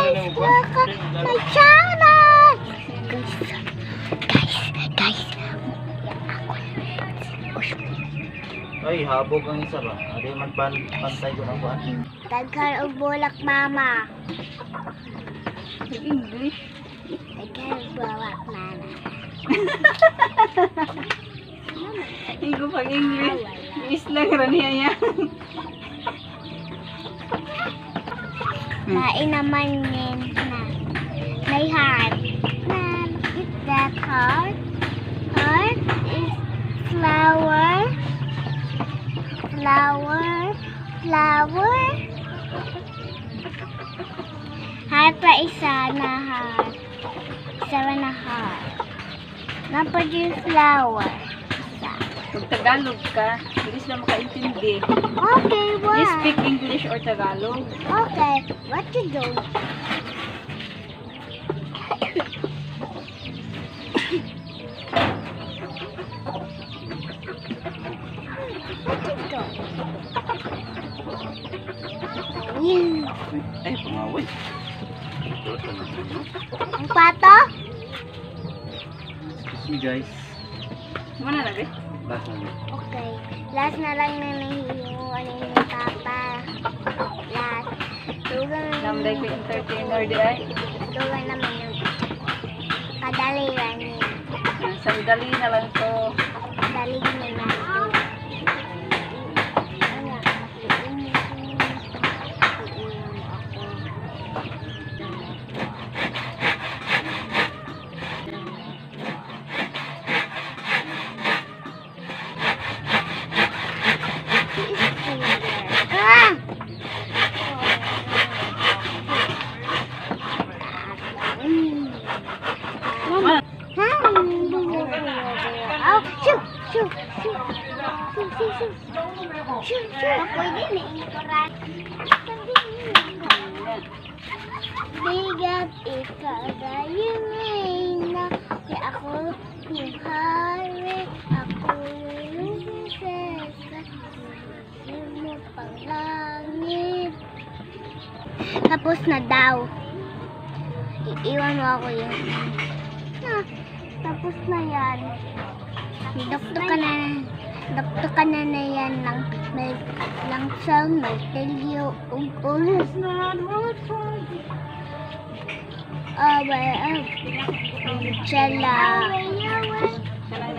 Guys, look at my channel. Guys. Ay, habog ang isa ba? Adi man pantay ko ng kuan. Daghan og bulak, mama. English. Daghan og bulak, mama. Hindi ko pag English. Islang raniya yan. Kain naman din na may heart. Na, look at that heart. Heart is flower. Heart pa isa na heart. Isa na heart. Number yung flower. Isa. Kung Tagalog ka, hindi sila makaintindi. Okay, what? You speak English or Tagalog? Okay, what you do? What you do? Ay, pangaway. Ang pato? Excuse me guys. Mana na, be? Last na. Okay. Last na lang na nahihiwa ni Papa. Last. Dugan Namday ko entertainer di ay. Dugan naman yung kadaliran niya. Sandali na lang to. Dali niya na ito. Mana? Oh, shoot. Pwede na ikuran. Bigat ikaw dahil na kaya ako yung hari, ako yung prinsesa, yung mo pang langit. Tapos na daw. Iiwan mo ako yun. Tapos na yan. Doktor ka na yan ng langsang martilyo ug ulos. Chala. Kanang